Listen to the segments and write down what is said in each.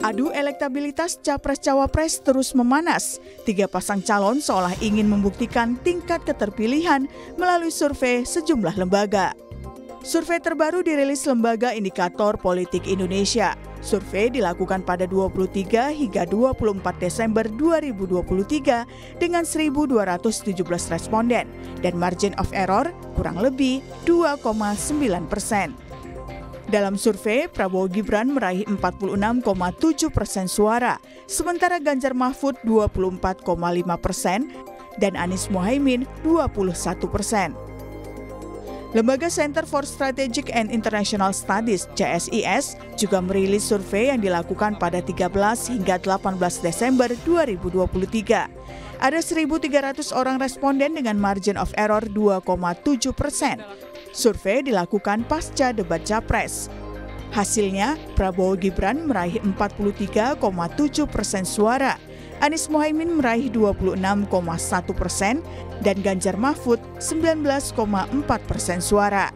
Adu elektabilitas Capres-Cawapres terus memanas. 3 pasang calon seolah ingin membuktikan tingkat keterpilihan melalui survei sejumlah lembaga. Survei terbaru dirilis Lembaga Indikator Politik Indonesia. Survei dilakukan pada 23 hingga 24 Desember 2023 dengan 1.217 responden dan margin of error kurang lebih 2,9%. Dalam survei, Prabowo Gibran meraih 46,7% suara, sementara Ganjar Mahfud 24,5% dan Anies Mohaimin 21%. Lembaga Center for Strategic and International Studies (CSIS) juga merilis survei yang dilakukan pada 13 hingga 18 Desember 2023. Ada 1.300 orang responden dengan margin of error 2,7%. Survei dilakukan pasca debat Capres. Hasilnya, Prabowo Gibran meraih 43,7% suara, Anies Mohaimin meraih 26,1% dan Ganjar Mahfud 19,4% suara.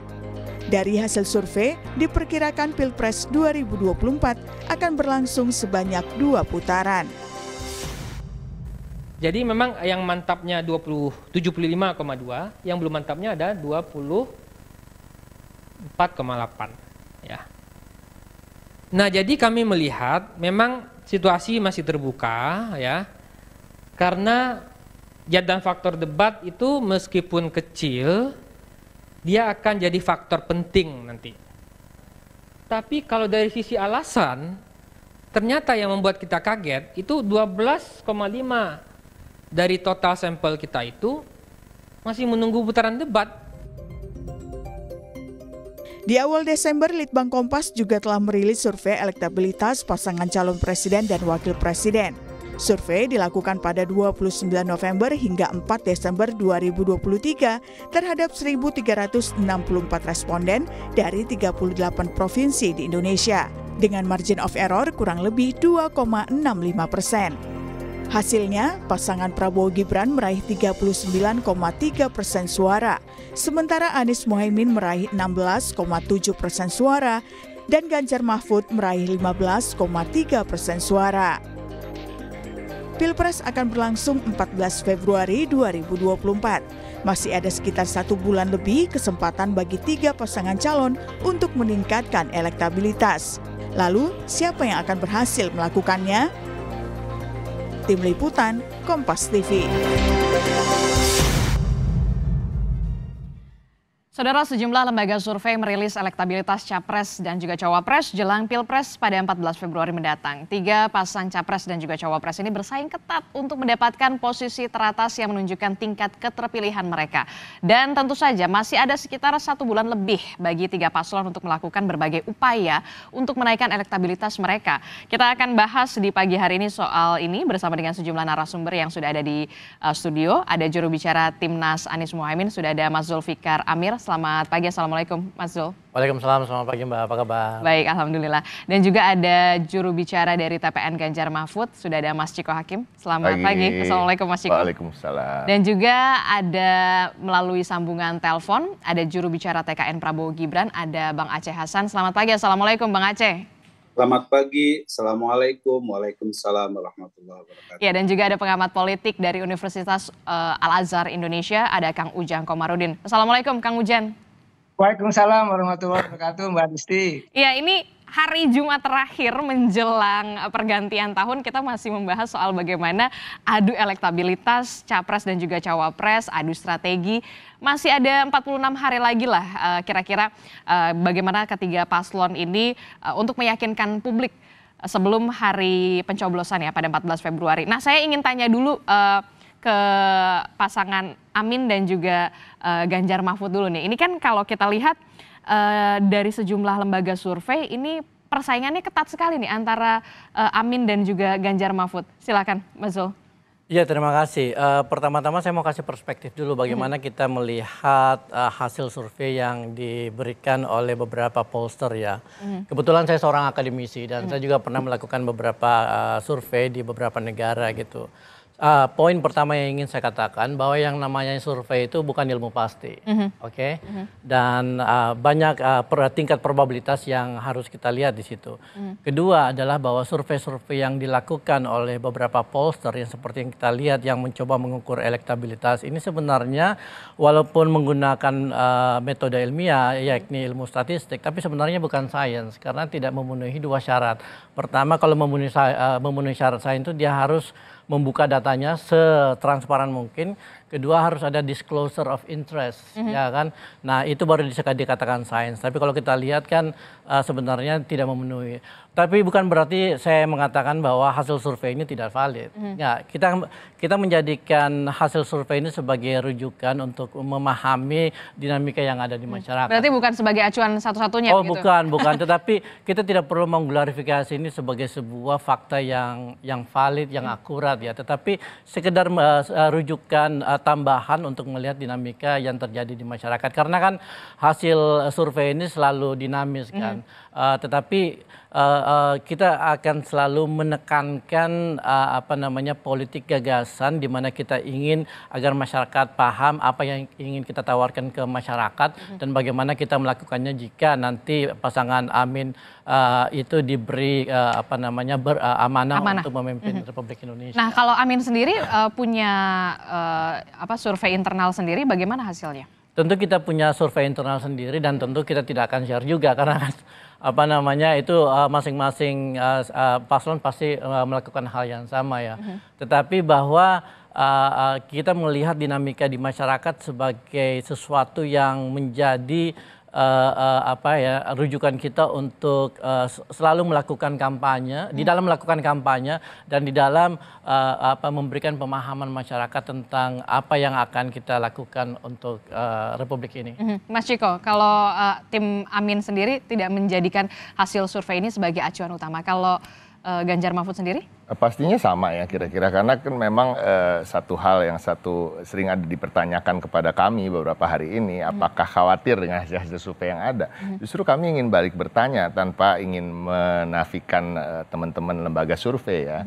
Dari hasil survei, diperkirakan Pilpres 2024 akan berlangsung sebanyak 2 putaran. Jadi memang yang mantapnya 75,2, yang belum mantapnya ada 24,8 ya. Nah, jadi kami melihat memang situasi masih terbuka ya. Karena dan faktor debat itu meskipun kecil, dia akan jadi faktor penting nanti. Tapi kalau dari sisi alasan, ternyata yang membuat kita kaget itu 12,5 dari total sampel kita itu masih menunggu putaran debat. Di awal Desember, Litbang Kompas juga telah merilis survei elektabilitas pasangan calon presiden dan wakil presiden. Survei dilakukan pada 29 November hingga 4 Desember 2023 terhadap 1.364 responden dari 38 provinsi di Indonesia, dengan margin of error kurang lebih 2,65%. Hasilnya, pasangan Prabowo Gibran meraih 39,3% suara, sementara Anies Mohaimin meraih 16,7% suara dan Ganjar Mahfud meraih 15,3% suara. Pilpres akan berlangsung 14 Februari 2024. Masih ada sekitar 1 bulan lebih kesempatan bagi 3 pasangan calon untuk meningkatkan elektabilitas. Lalu, siapa yang akan berhasil melakukannya? Tim Liputan, Kompas TV. Saudara, sejumlah lembaga survei merilis elektabilitas Capres dan juga Cawapres jelang Pilpres pada 14 Februari mendatang. 3 pasang Capres dan juga Cawapres ini bersaing ketat untuk mendapatkan posisi teratas yang menunjukkan tingkat keterpilihan mereka. Dan tentu saja masih ada sekitar 1 bulan lebih bagi 3 paslon untuk melakukan berbagai upaya untuk menaikkan elektabilitas mereka. Kita akan bahas di pagi hari ini soal ini bersama dengan sejumlah narasumber yang sudah ada di studio. Ada juru bicara Timnas Anies Mohaimin, sudah ada Mas Zulfikar Amir. Selamat pagi, Assalamualaikum Mas Zul. Waalaikumsalam, selamat pagi Mbak, apa kabar? Baik, Alhamdulillah. Dan juga ada juru bicara dari TPN Ganjar Mahfud, sudah ada Mas Ciko Hakim. Selamat pagi. Assalamualaikum Mas Ciko. Waalaikumsalam. Dan juga ada melalui sambungan telepon, ada juru bicara TKN Prabowo Gibran, ada Bang Aceh Hasan. Selamat pagi, Assalamualaikum Bang Aceh. Selamat pagi, Assalamualaikum, Waalaikumsalam warahmatullahi wabarakatuh. Ya, dan juga ada pengamat politik dari Universitas Al-Azhar Indonesia, ada Kang Ujang Komarudin. Assalamualaikum Kang Ujang. Waalaikumsalam warahmatullahi wabarakatuh, Mbak Disti. Ya, ini hari Jumat terakhir menjelang pergantian tahun, kita masih membahas soal bagaimana adu elektabilitas Capres dan juga Cawapres, adu strategi. Masih ada 46 hari lagi lah kira-kira bagaimana ketiga paslon ini untuk meyakinkan publik sebelum hari pencoblosan ya pada 14 Februari. Nah, saya ingin tanya dulu ke pasangan Amin dan juga Ganjar Mahfud dulu nih. Ini kan kalau kita lihat dari sejumlah lembaga survei ini persaingannya ketat sekali nih antara Amin dan juga Ganjar Mahfud. Silakan Mas Zul. Iya, terima kasih. Pertama-tama saya mau kasih perspektif dulu bagaimana kita melihat hasil survei yang diberikan oleh beberapa pollster ya. Kebetulan saya seorang akademisi dan saya juga pernah melakukan beberapa survei di beberapa negara gitu. Poin pertama yang ingin saya katakan bahwa yang namanya survei itu bukan ilmu pasti, oke? Dan banyak tingkat probabilitas yang harus kita lihat di situ. Kedua adalah bahwa survei-survei yang dilakukan oleh beberapa pollster yang seperti yang kita lihat yang mencoba mengukur elektabilitas ini sebenarnya walaupun menggunakan metode ilmiah yakni ilmu statistik, tapi sebenarnya bukan sains karena tidak memenuhi dua syarat. Pertama, kalau memenuhi syarat sains itu dia harus membuka datanya setransparan mungkin. Kedua, harus ada disclosure of interest, ya kan. Nah, itu baru bisa dikatakan sains. Tapi kalau kita lihat kan sebenarnya tidak memenuhi. Tapi bukan berarti saya mengatakan bahwa hasil survei ini tidak valid. Ya, kita menjadikan hasil survei ini sebagai rujukan untuk memahami dinamika yang ada di masyarakat. Berarti bukan sebagai acuan satu-satunya Oh, begitu? bukan. Tetapi kita tidak perlu mengglorifikasi ini sebagai sebuah fakta yang valid, yang akurat ya. Tetapi sekedar rujukan tambahan untuk melihat dinamika yang terjadi di masyarakat. Karena kan hasil survei ini selalu dinamis kan. Tetapi kita akan selalu menekankan politik gagasan di mana kita ingin agar masyarakat paham apa yang ingin kita tawarkan ke masyarakat dan bagaimana kita melakukannya jika nanti pasangan Amin itu diberi amanah untuk memimpin Republik Indonesia. Nah, kalau Amin sendiri punya survei internal sendiri, bagaimana hasilnya? Tentu kita punya survei internal sendiri dan tentu kita tidak akan share juga karena itu masing-masing paslon pasti melakukan hal yang sama ya. Tetapi bahwa kita melihat dinamika di masyarakat sebagai sesuatu yang menjadi rujukan kita untuk selalu melakukan kampanye, di dalam melakukan kampanye dan di dalam memberikan pemahaman masyarakat tentang apa yang akan kita lakukan untuk Republik ini. Mas Ciko, kalau tim Amin sendiri tidak menjadikan hasil survei ini sebagai acuan utama, kalau Ganjar Mahfud sendiri? Pastinya sama ya kira-kira, karena kan memang satu hal yang sering ada dipertanyakan kepada kami beberapa hari ini, apakah khawatir dengan hasil survei yang ada. Justru kami ingin balik bertanya tanpa ingin menafikan teman-teman lembaga survei ya.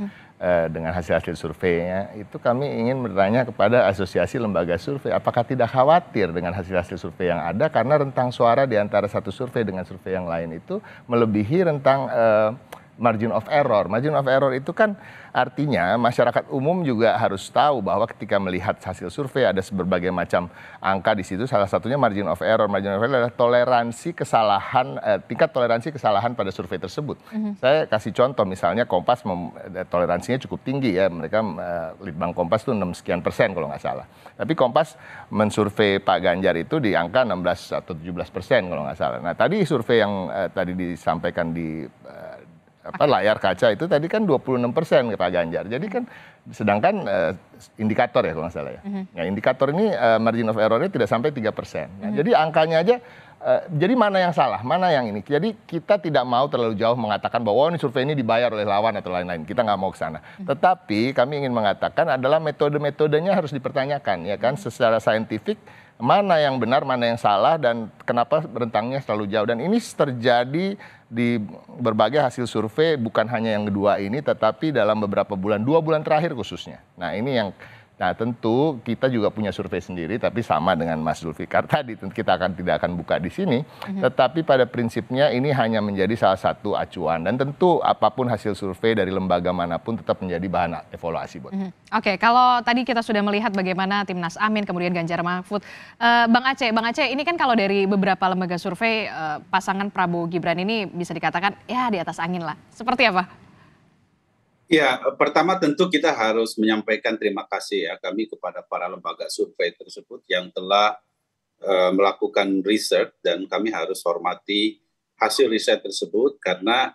Dengan hasil-hasil surveinya itu kami ingin bertanya kepada asosiasi lembaga survei, apakah tidak khawatir dengan hasil-hasil survei yang ada karena rentang suara di antara satu survei dengan survei yang lain itu melebihi rentang margin of error. Margin of error itu kan artinya masyarakat umum juga harus tahu bahwa ketika melihat hasil survei ada berbagai macam angka di situ. Salah satunya margin of error. Margin of error adalah toleransi kesalahan, tingkat toleransi kesalahan pada survei tersebut. Saya kasih contoh misalnya Kompas toleransinya cukup tinggi ya. Mereka Litbang Kompas itu 6 sekian persen kalau nggak salah. Tapi Kompas mensurvei Pak Ganjar itu di angka 16 atau 17% kalau nggak salah. Nah tadi survei yang tadi disampaikan di layar kaca itu tadi kan 26% ke Pak Ganjar. Jadi kan sedangkan indikator ya kalau nggak salah ya. Nah, indikator ini margin of error-nya tidak sampai 3%. Nah, jadi angkanya aja jadi mana yang salah, mana yang ini. Jadi kita tidak mau terlalu jauh mengatakan bahwa ini survei ini dibayar oleh lawan atau lain-lain. Kita nggak mau ke sana. Tetapi kami ingin mengatakan adalah metode-metodenya harus dipertanyakan ya kan secara saintifik. Mana yang benar, mana yang salah, dan kenapa rentangnya selalu jauh. Dan ini terjadi di berbagai hasil survei, bukan hanya yang kedua ini, tetapi dalam beberapa bulan, 2 bulan terakhir khususnya. Nah ini yang, tentu kita juga punya survei sendiri, tapi sama dengan Mas Zulfikar tadi, kita tidak akan buka di sini. Tetapi pada prinsipnya ini hanya menjadi salah satu acuan. Dan tentu apapun hasil survei dari lembaga manapun tetap menjadi bahan evaluasi buat. Oke, kalau tadi kita sudah melihat bagaimana Timnas Amin, kemudian Ganjar Mahfud. Bang Aceh, ini kan kalau dari beberapa lembaga survei, pasangan Prabowo Gibran ini bisa dikatakan ya di atas angin lah. Seperti apa? Ya, pertama tentu kita harus menyampaikan terima kasih ya kami kepada para lembaga survei tersebut yang telah melakukan riset, dan kami harus hormati hasil riset tersebut karena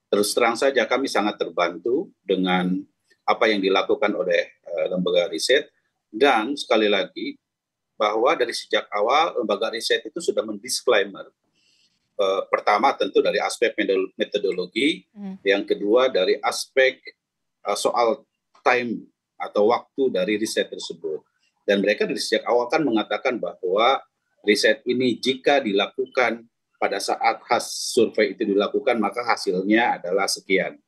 terus terang saja kami sangat terbantu dengan apa yang dilakukan oleh lembaga riset. Dan sekali lagi bahwa dari sejak awal lembaga riset itu sudah mendisklaimer. Pertama tentu dari aspek metodologi, yang kedua dari aspek soal time atau waktu dari riset tersebut. Dan mereka dari sejak awal kan mengatakan bahwa riset ini jika dilakukan pada saat survei itu dilakukan maka hasilnya adalah sekian.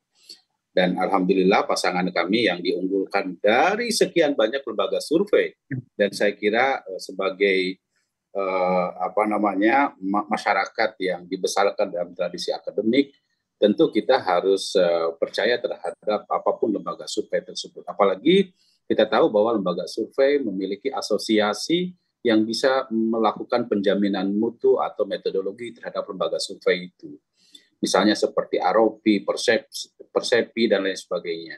Dan alhamdulillah pasangan kami yang diunggulkan dari sekian banyak lembaga survei. Dan saya kira sebagai masyarakat yang dibesarkan dalam tradisi akademik, tentu kita harus percaya terhadap apapun lembaga survei tersebut. Apalagi kita tahu bahwa lembaga survei memiliki asosiasi yang bisa melakukan penjaminan mutu atau metodologi terhadap lembaga survei itu. Misalnya seperti Aropi, Persepi, dan lain sebagainya.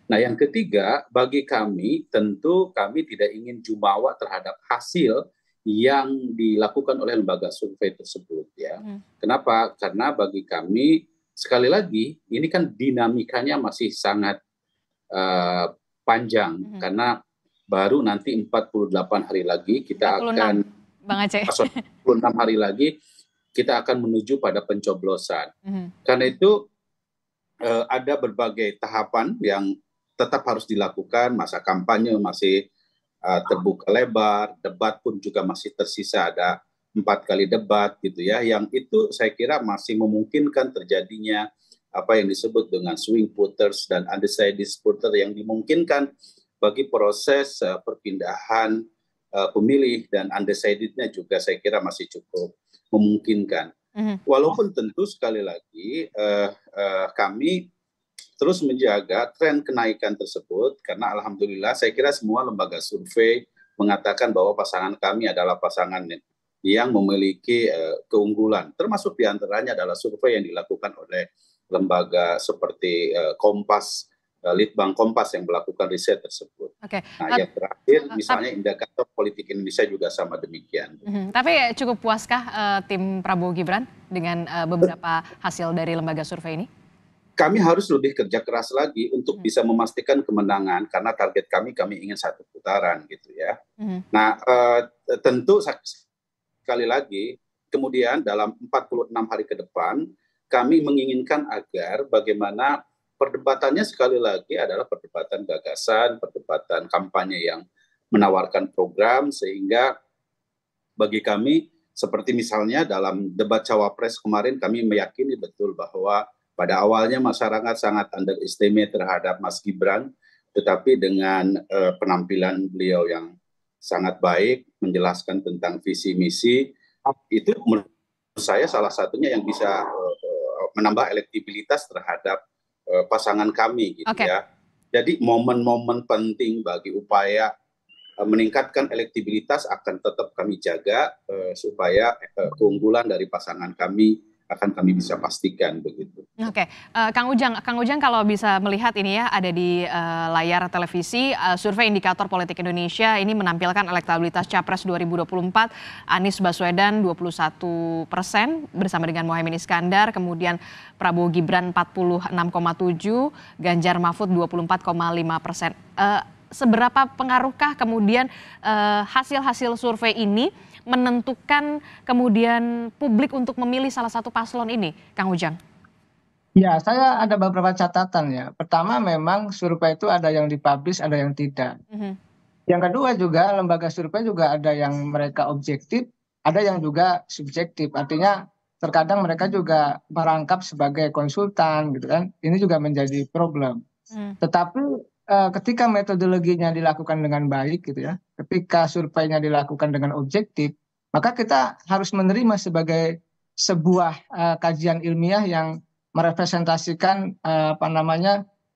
Nah, yang ketiga, bagi kami, tentu kami tidak ingin jumawa terhadap hasil yang dilakukan oleh lembaga survei tersebut. Ya. Kenapa? Karena bagi kami, sekali lagi, ini kan dinamikanya masih sangat panjang, karena baru nanti 48 hari lagi kita 46, akan, Bang Aceh. 46 hari lagi, kita akan menuju pada pencoblosan. Karena itu ada berbagai tahapan yang tetap harus dilakukan, masa kampanye masih terbuka lebar, debat pun juga masih tersisa, ada 4 kali debat gitu ya, yang itu saya kira masih memungkinkan terjadinya apa yang disebut dengan swing voters dan undecided voter yang dimungkinkan bagi proses perpindahan pemilih, dan undecided-nya juga saya kira masih cukup memungkinkan. Walaupun tentu sekali lagi kami terus menjaga tren kenaikan tersebut, karena alhamdulillah saya kira semua lembaga survei mengatakan bahwa pasangan kami adalah pasangan yang memiliki keunggulan, termasuk diantaranya adalah survei yang dilakukan oleh lembaga seperti Kompas, Litbang Kompas yang melakukan riset tersebut. Nah, yang terakhir misalnya indikator politik Indonesia juga sama demikian. Tapi cukup puaskah tim Prabowo Gibran dengan beberapa hasil dari lembaga survei ini? Kami harus lebih kerja keras lagi untuk bisa memastikan kemenangan, karena target kami ingin 1 putaran gitu ya. Nah, tentu sekali lagi kemudian dalam 46 hari ke depan kami menginginkan agar bagaimana perdebatannya sekali lagi adalah perdebatan gagasan, perdebatan kampanye yang menawarkan program, sehingga bagi kami seperti misalnya dalam debat Cawapres kemarin kami meyakini betul bahwa pada awalnya masyarakat sangat underestimate terhadap Mas Gibran, tetapi dengan penampilan beliau yang sangat baik, menjelaskan tentang visi misi, itu menurut saya salah satunya yang bisa menambah elektabilitas terhadap pasangan kami gitu ya. Jadi momen-momen penting bagi upaya meningkatkan elektabilitas akan tetap kami jaga supaya keunggulan dari pasangan kami akan kami bisa pastikan begitu. Kang Ujang kalau bisa melihat ini ya, ada di layar televisi survei indikator politik Indonesia ini menampilkan elektabilitas Capres 2024 Anies Baswedan 21% bersama dengan Mohaimin Iskandar, kemudian Prabowo Gibran 46,7%, Ganjar Mahfud 24,5%. Seberapa pengaruhkah kemudian hasil-hasil survei ini menentukan kemudian publik untuk memilih salah satu paslon ini, Kang Ujang? Ya, saya ada beberapa catatan ya. Pertama, memang survei itu ada yang dipublish, ada yang tidak. Yang kedua juga lembaga survei juga ada yang mereka objektif, ada yang juga subjektif. Artinya terkadang mereka juga merangkap sebagai konsultan gitu kan. Ini juga menjadi problem. Tetapi ketika metodologinya dilakukan dengan baik gitu ya, ketika surveinya dilakukan dengan objektif, maka kita harus menerima sebagai sebuah kajian ilmiah yang merepresentasikan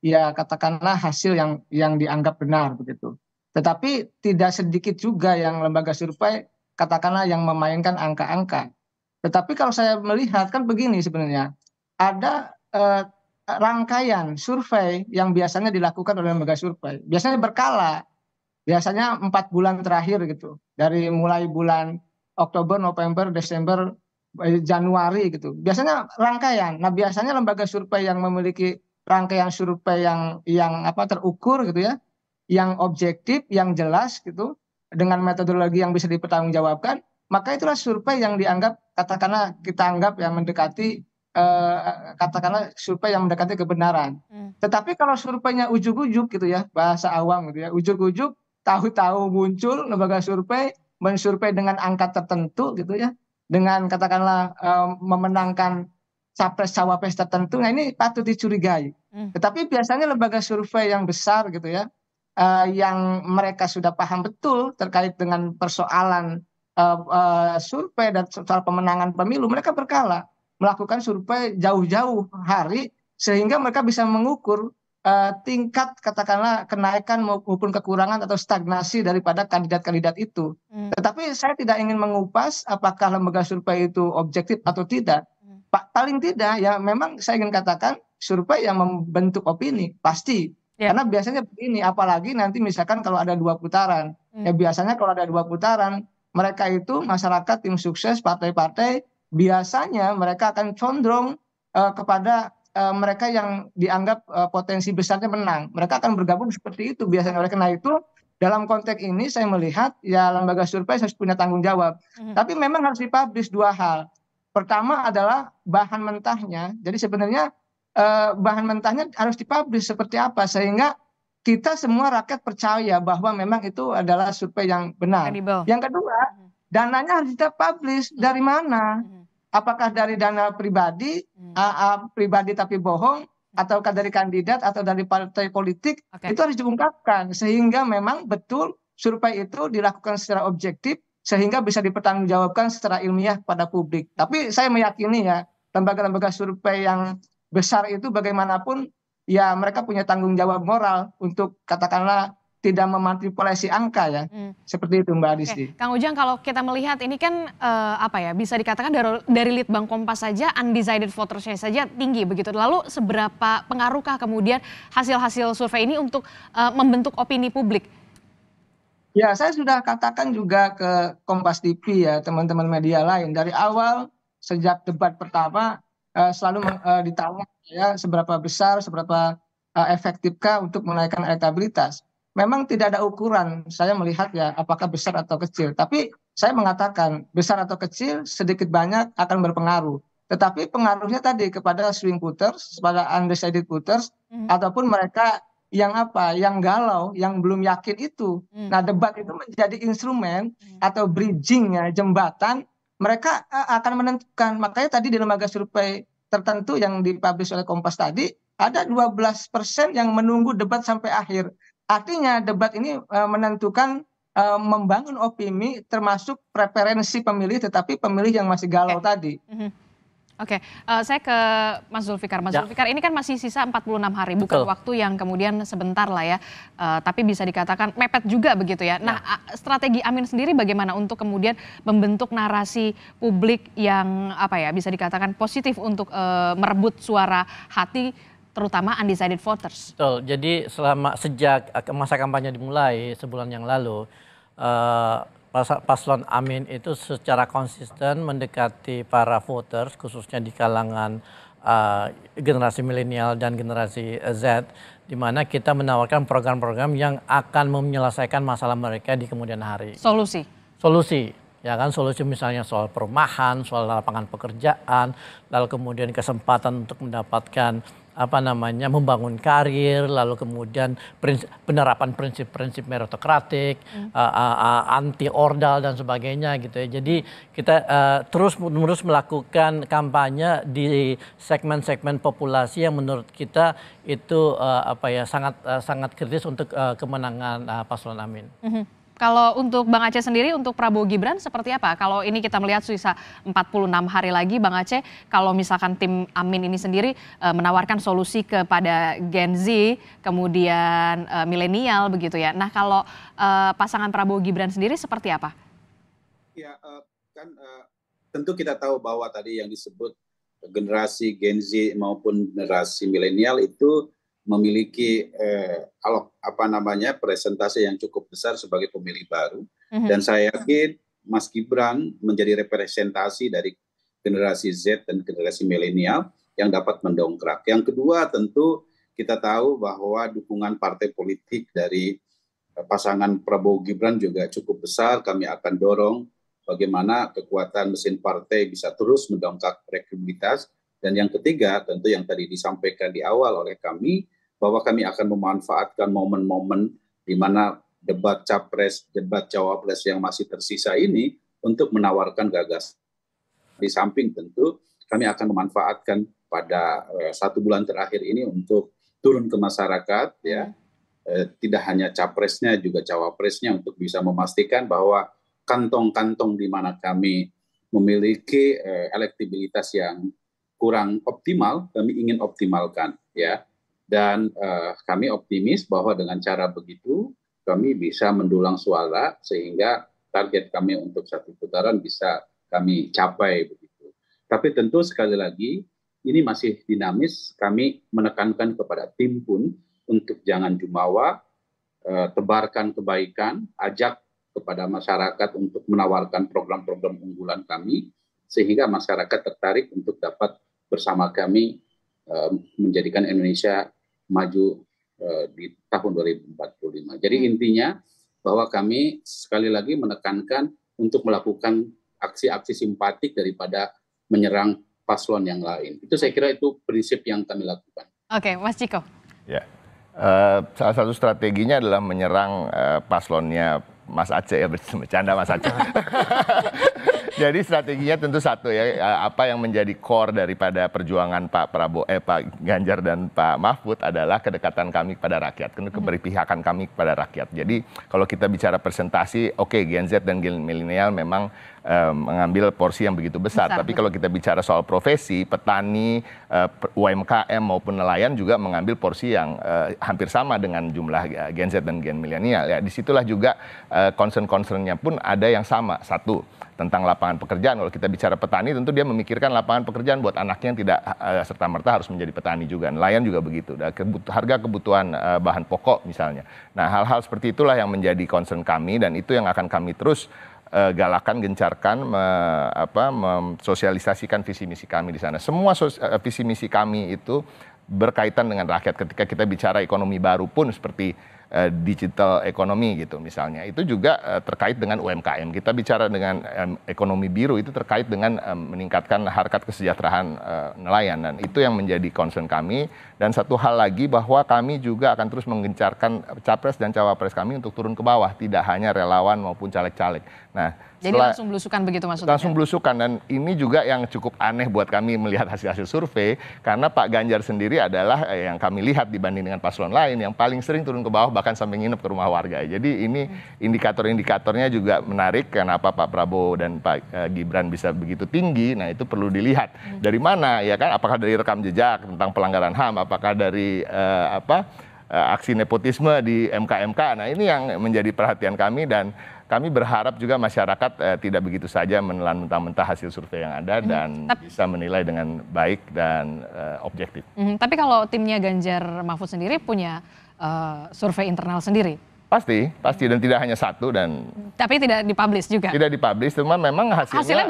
ya katakanlah hasil yang dianggap benar begitu. Tetapi tidak sedikit juga yang lembaga survei katakanlah yang memainkan angka-angka. Tetapi kalau saya melihat kan begini sebenarnya, ada rangkaian survei yang biasanya dilakukan oleh lembaga survei. Biasanya berkala, biasanya 4 bulan terakhir gitu. Dari mulai bulan Oktober, November, Desember, Januari gitu. Biasanya rangkaian. Nah, biasanya lembaga survei yang memiliki rangkaian survei yang terukur gitu ya, yang objektif, yang jelas gitu, dengan metodologi yang bisa dipertanggungjawabkan, maka itulah survei yang dianggap katakanlah kita anggap yang mendekati katakanlah survei yang mendekati kebenaran. Tetapi kalau surveinya ujuk-ujuk gitu ya, bahasa awam gitu ya, ujuk-ujuk, tahu-tahu muncul lembaga survei mensurvei dengan angka tertentu gitu ya, dengan katakanlah memenangkan capres-cawapres tertentu, nah ini patut dicurigai. Tetapi biasanya lembaga survei yang besar gitu ya, yang mereka sudah paham betul terkait dengan persoalan survei dan soal pemenangan pemilu, mereka berkala melakukan survei jauh-jauh hari sehingga mereka bisa mengukur tingkat katakanlah kenaikan maupun kekurangan atau stagnasi daripada kandidat-kandidat itu. Tetapi saya tidak ingin mengupas apakah lembaga survei itu objektif atau tidak. Paling tidak ya memang saya ingin katakan survei yang membentuk opini pasti. Karena biasanya begini, apalagi nanti misalkan kalau ada 2 putaran. Ya biasanya kalau ada 2 putaran, mereka itu masyarakat, tim sukses, partai-partai, biasanya mereka akan condong kepada mereka yang dianggap potensi besarnya menang. Mereka akan bergabung seperti itu biasanya. Oleh karena itu, dalam konteks ini saya melihat ya lembaga survei harus punya tanggung jawab. Tapi memang harus dipublish 2 hal. Pertama adalah bahan mentahnya. Jadi sebenarnya bahan mentahnya harus dipublish seperti apa sehingga kita semua rakyat percaya bahwa memang itu adalah survei yang benar. Yang kedua, dananya harus kita publish dari mana? Apakah dari dana pribadi, pribadi tapi bohong, ataukah dari kandidat atau dari partai politik? Itu harus diungkapkan sehingga memang betul survei itu dilakukan secara objektif sehingga bisa dipertanggungjawabkan secara ilmiah pada publik. Tapi saya meyakini ya lembaga-lembaga survei yang besar itu bagaimanapun ya mereka punya tanggung jawab moral untuk katakanlah tidak memanipulasi angka ya. Seperti itu Mbak Adisti. Kang Ujang, kalau kita melihat ini kan bisa dikatakan dari Litbang Kompas saja undecided votersnya saja tinggi begitu. Lalu seberapa pengaruhkah kemudian hasil-hasil survei ini untuk membentuk opini publik? Ya, saya sudah katakan juga ke Kompas TV ya, teman-teman media lain. Dari awal sejak debat pertama selalu ditanya ya seberapa besar, seberapa efektifkah untuk menaikkan elektabilitas. Memang tidak ada ukuran saya melihat ya apakah besar atau kecil. Tapi saya mengatakan besar atau kecil sedikit banyak akan berpengaruh. Tetapi pengaruhnya tadi kepada swing voters, kepada undecided voters, ataupun mereka yang galau, yang belum yakin itu. Nah debat itu menjadi instrumen atau bridging-nya, jembatan, mereka akan menentukan. Makanya tadi di lembaga survei tertentu yang dipublish oleh Kompas tadi, ada 12% yang menunggu debat sampai akhir. Artinya debat ini menentukan membangun opini termasuk preferensi pemilih tetapi pemilih yang masih galau tadi. Oke, saya ke Mas Zulfikar. Mas Zulfikar, ini kan masih sisa 46 hari, bukan waktu yang kemudian sebentar lah ya. Tapi bisa dikatakan mepet juga begitu ya. Nah, strategi Amin sendiri bagaimana untuk kemudian membentuk narasi publik yang bisa dikatakan positif untuk merebut suara hati terutama undecided voters. Betul. Jadi sejak masa kampanye dimulai sebulan yang lalu, paslon Amin itu secara konsisten mendekati para voters, khususnya di kalangan generasi milenial dan generasi Z, di mana kita menawarkan program-program yang akan menyelesaikan masalah mereka di kemudian hari. Solusi. Ya kan, solusi misalnya soal perumahan, soal lapangan pekerjaan, lalu kemudian kesempatan untuk mendapatkan membangun karir, lalu kemudian penerapan prinsip-prinsip meritokratik, anti ordal dan sebagainya gitu ya. Jadi kita terus-menerus melakukan kampanye di segmen-segmen populasi yang menurut kita itu sangat kritis untuk kemenangan paslon Amin. Kalau untuk Bang Aceh sendiri, untuk Prabowo Gibran seperti apa? Kalau ini kita melihat sisa 46 hari lagi, Bang Aceh, kalau misalkan tim Amin ini sendiri menawarkan solusi kepada Gen Z, kemudian milenial begitu ya. Nah kalau pasangan Prabowo Gibran sendiri seperti apa? Ya tentu kita tahu bahwa tadi yang disebut generasi Gen Z maupun generasi milenial itu memiliki presentasi yang cukup besar sebagai pemilih baru, dan saya yakin Mas Gibran menjadi representasi dari generasi Z dan generasi milenial yang dapat mendongkrak. Yang kedua tentu kita tahu bahwa dukungan partai politik dari pasangan Prabowo Gibran juga cukup besar. Kami akan dorong bagaimana kekuatan mesin partai bisa terus mendongkrak elektabilitas. Dan yang ketiga tentu yang tadi disampaikan di awal oleh kami, bahwa kami akan memanfaatkan momen-momen di mana debat capres, debat cawapres yang masih tersisa ini untuk menawarkan gagasan. Di samping tentu kami akan memanfaatkan pada 1 bulan terakhir ini untuk turun ke masyarakat, ya, tidak hanya capresnya juga cawapresnya, untuk bisa memastikan bahwa kantong-kantong di mana kami memiliki elektabilitas yang kurang optimal, kami ingin optimalkan, ya. Dan kami optimis bahwa dengan cara begitu kami bisa mendulang suara sehingga target kami untuk 1 putaran bisa kami capai begitu. Tapi tentu sekali lagi ini masih dinamis. Kami menekankan kepada tim pun untuk jangan jumawa, tebarkan kebaikan, ajak kepada masyarakat untuk menawarkan program-program unggulan kami sehingga masyarakat tertarik untuk dapat bersama kami menjadikan Indonesia maju di tahun 2045. Jadi intinya bahwa kami sekali lagi menekankan untuk melakukan aksi-aksi simpatik daripada menyerang paslon yang lain. Itu saya kira itu prinsip yang kami lakukan. Oke, Mas Ciko. Ya, salah satu strateginya adalah menyerang paslonnya Mas Aceh, ya, bercanda Mas Aceh. Jadi strateginya tentu satu, ya, apa yang menjadi core daripada perjuangan Pak Ganjar dan Pak Mahfud adalah kedekatan kami kepada rakyat, keberpihakan kami kepada rakyat. Jadi kalau kita bicara presentasi, oke, Gen Z dan Gen milenial memang mengambil porsi yang begitu besar. Tapi kalau kita bicara soal profesi, petani, UMKM maupun nelayan juga mengambil porsi yang hampir sama dengan jumlah Gen Z dan Gen milenial. Ya, disitulah juga concern-concernnya pun ada yang sama. Satu, tentang lapangan pekerjaan. Kalau kita bicara petani, tentu dia memikirkan lapangan pekerjaan buat anaknya yang tidak serta-merta harus menjadi petani juga. Nelayan juga begitu. Harga kebutuhan bahan pokok misalnya. Nah, hal-hal seperti itulah yang menjadi concern kami dan itu yang akan kami terus galakan, gencarkan, mensosialisasikan visi misi kami di sana. Semua visi misi kami itu berkaitan dengan rakyat. Ketika kita bicara ekonomi baru pun seperti digital ekonomi gitu misalnya, itu juga terkait dengan UMKM. Kita bicara dengan ekonomi biru itu terkait dengan meningkatkan harkat kesejahteraan nelayan, dan itu yang menjadi concern kami. Dan satu hal lagi bahwa kami juga akan terus menggencarkan capres dan cawapres kami untuk turun ke bawah, tidak hanya relawan maupun caleg-caleg. Nah, jadi langsung belusukan begitu maksudnya? Langsung belusukan, dan ini juga yang cukup aneh buat kami melihat hasil-hasil survei, karena Pak Ganjar sendiri adalah yang kami lihat dibanding dengan paslon lain yang paling sering turun ke bawah, bahkan sampai nginep ke rumah warga. Jadi ini indikator-indikatornya juga menarik, kenapa Pak Prabowo dan Pak Gibran bisa begitu tinggi. Nah, itu perlu dilihat dari mana, ya kan? Apakah dari rekam jejak tentang pelanggaran HAM, apakah dari aksi nepotisme di MK-MK. Nah, ini yang menjadi perhatian kami, dan kami berharap juga masyarakat tidak begitu saja menelan mentah-mentah hasil survei yang ada dan bisa menilai dengan baik dan objektif. Tapi kalau timnya Ganjar Mahfud sendiri punya survei internal sendiri? Pasti, dan tidak hanya satu. Dan tapi tidak dipublish juga? Tidak dipublish, cuma memang hasilnya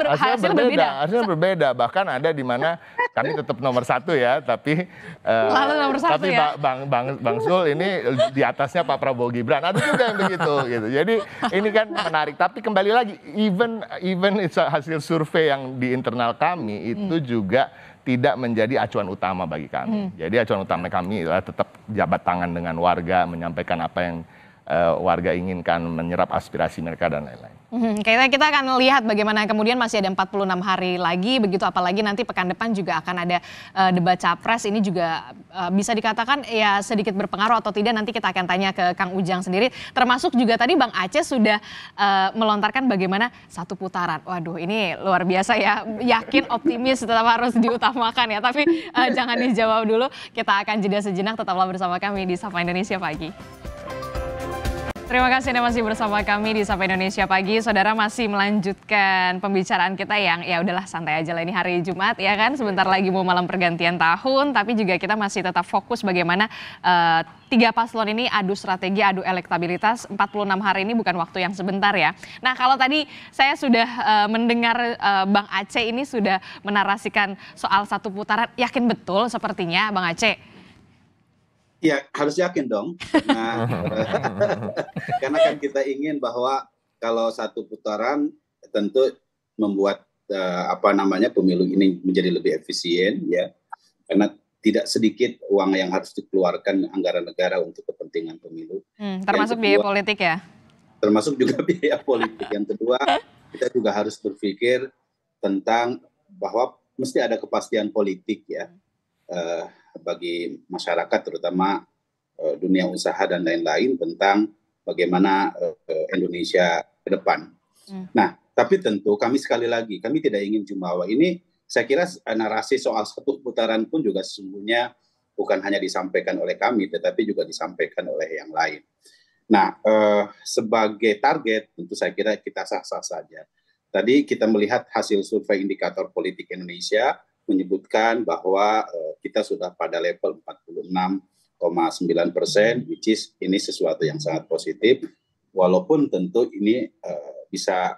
berbeda. Bahkan ada di mana kami tetap nomor 1 ya, tapi nomor 1 tapi ya? Bang Zul ini di atasnya Pak Prabowo Gibran. Ada juga yang begitu gitu. Jadi ini kan menarik. Tapi kembali lagi, even hasil survei yang di internal kami itu juga tidak menjadi acuan utama bagi kami. Jadi acuan utama kami adalah tetap jabat tangan dengan warga, menyampaikan apa yang warga inginkan, menyerap aspirasi mereka dan lain-lain. Kita akan lihat bagaimana kemudian masih ada 46 hari lagi, begitu apalagi nanti pekan depan juga akan ada debat capres. Ini juga bisa dikatakan ya sedikit berpengaruh atau tidak, nanti kita akan tanya ke Kang Ujang sendiri. Termasuk juga tadi Bang Aceh sudah melontarkan bagaimana 1 putaran. Waduh, ini luar biasa ya, yakin, optimis, tetap harus diutamakan ya. Tapi jangan dijawab dulu, kita akan jeda sejenak, tetaplah bersama kami di Sapa Indonesia Pagi. Terima kasih Anda masih bersama kami di Sapa Indonesia Pagi. Saudara, masih melanjutkan pembicaraan kita yang ya udahlah santai aja lah, ini hari Jumat ya kan. Sebentar lagi mau malam pergantian tahun, tapi juga kita masih tetap fokus bagaimana 3 paslon ini adu strategi, adu elektabilitas. 46 hari ini bukan waktu yang sebentar ya. Nah, kalau tadi saya sudah mendengar Bang Aceh ini sudah menarasikan soal 1 putaran, yakin betul sepertinya Bang Aceh? Ya, harus yakin dong. Karena kan kita ingin bahwa kalau 1 putaran tentu membuat pemilu ini menjadi lebih efisien ya. Karena tidak sedikit uang yang harus dikeluarkan anggaran negara untuk kepentingan pemilu. Termasuk biaya politik ya? Termasuk juga biaya politik. Yang kedua, kita juga harus berpikir tentang bahwa mesti ada kepastian politik ya bagi masyarakat, terutama dunia usaha dan lain-lain, tentang bagaimana Indonesia ke depan. Nah, tapi tentu kami sekali lagi, kami tidak ingin jumawa. Ini saya kira narasi soal satu putaran pun juga sesungguhnya bukan hanya disampaikan oleh kami, tetapi juga disampaikan oleh yang lain. Nah, sebagai target tentu saya kira kita sah-sah saja. Tadi kita melihat hasil survei indikator politik Indonesia menyebutkan bahwa kita sudah pada level 46,9%, which is ini sesuatu yang sangat positif, walaupun tentu ini bisa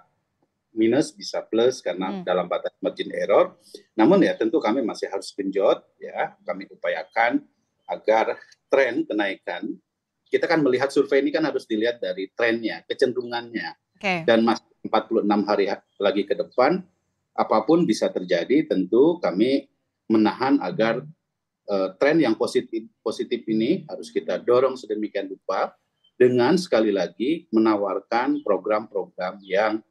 minus, bisa plus karena dalam batas margin error. Namun ya tentu kami masih harus genjot, ya kami upayakan agar tren kenaikan, kita kan melihat survei ini kan harus dilihat dari trennya, kecenderungannya, dan masih 46 hari lagi ke depan, apapun bisa terjadi, tentu kami menahan agar tren yang positif ini harus kita dorong sedemikian rupa dengan sekali lagi menawarkan program-program yang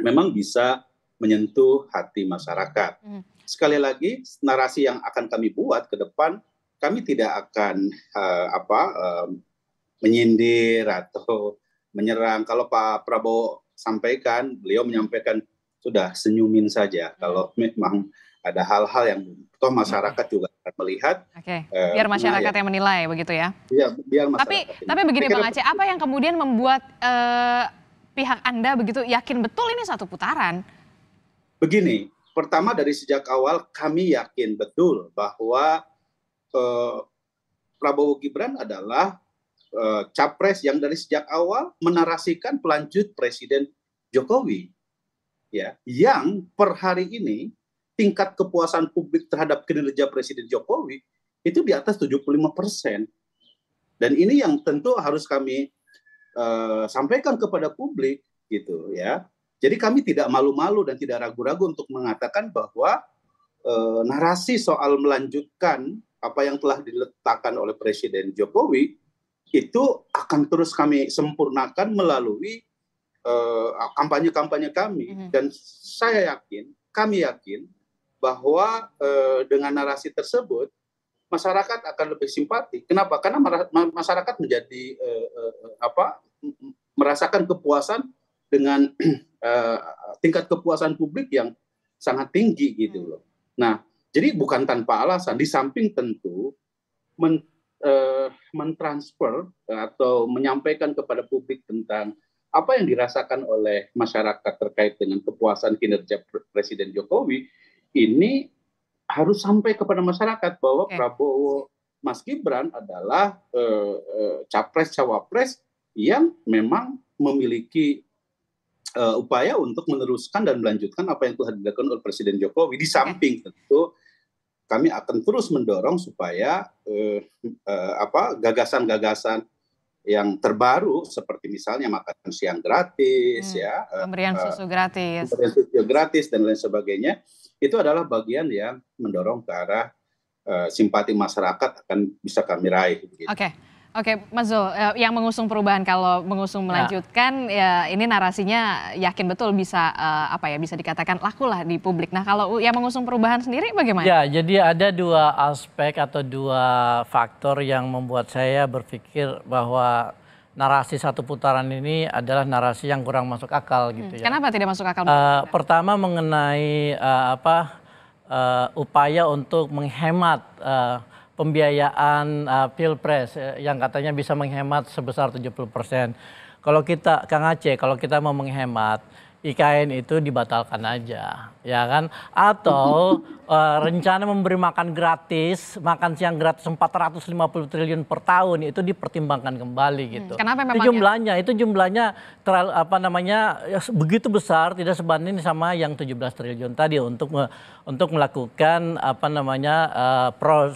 memang bisa menyentuh hati masyarakat. Sekali lagi, narasi yang akan kami buat ke depan, kami tidak akan menyindir atau menyerang. Kalau Pak Prabowo sampaikan, beliau menyampaikan sudah senyumin saja. Kalau memang ada hal-hal yang toh masyarakat juga akan melihat. Biar masyarakat yang menilai begitu ya. Iya, biar masyarakat. Tapi begini Bang Aceh, apa yang kemudian membuat pihak Anda begitu yakin betul ini satu putaran? Begini, pertama dari sejak awal kami yakin betul bahwa Prabowo Gibran adalah capres yang dari sejak awal menarasikan pelanjut Presiden Jokowi, ya, yang per hari ini tingkat kepuasan publik terhadap kinerja Presiden Jokowi itu di atas 75%. Dan ini yang tentu harus kami sampaikan kepada publik, gitu ya. Jadi kami tidak malu-malu dan tidak ragu-ragu untuk mengatakan bahwa narasi soal melanjutkan apa yang telah diletakkan oleh Presiden Jokowi itu akan terus kami sempurnakan melalui kampanye-kampanye kami. Dan saya yakin, kami yakin bahwa dengan narasi tersebut masyarakat akan lebih simpati. Kenapa? Karena masyarakat menjadi merasakan kepuasan dengan tingkat kepuasan publik yang sangat tinggi gitu loh. Nah, jadi bukan tanpa alasan. Di samping tentu mentransfer atau menyampaikan kepada publik tentang apa yang dirasakan oleh masyarakat terkait dengan kepuasan kinerja Presiden Jokowi, ini harus sampai kepada masyarakat bahwa Prabowo Mas Gibran adalah capres-cawapres yang memang memiliki upaya untuk meneruskan dan melanjutkan apa yang telah dilakukan oleh Presiden Jokowi. Di samping tentu kami akan terus mendorong supaya gagasan-gagasan yang terbaru seperti misalnya makan siang gratis, pemberian susu gratis, dan lain sebagainya, itu adalah bagian yang mendorong ke arah simpati masyarakat akan bisa kami raih. Oke, Mas Zul, yang mengusung perubahan kalau mengusung melanjutkan, ya ini narasinya yakin betul bisa bisa dikatakan lakulah di publik. Nah, kalau yang mengusung perubahan sendiri bagaimana? Ya, jadi ada dua aspek atau dua faktor yang membuat saya berpikir bahwa narasi satu putaran ini adalah narasi yang kurang masuk akal gitu ya. Kenapa tidak masuk akal? Pertama mengenai upaya untuk menghemat pembiayaan pilpres yang katanya bisa menghemat sebesar 70%. Kalau kita, Kang Aceh, kalau kita mau menghemat, IKN itu dibatalkan aja, ya kan? Atau rencana memberi makan gratis, makan siang gratis 450 triliun per tahun itu dipertimbangkan kembali gitu. Kenapa memang itu jumlahnya begitu besar, tidak sebanding sama yang 17 triliun tadi untuk melakukan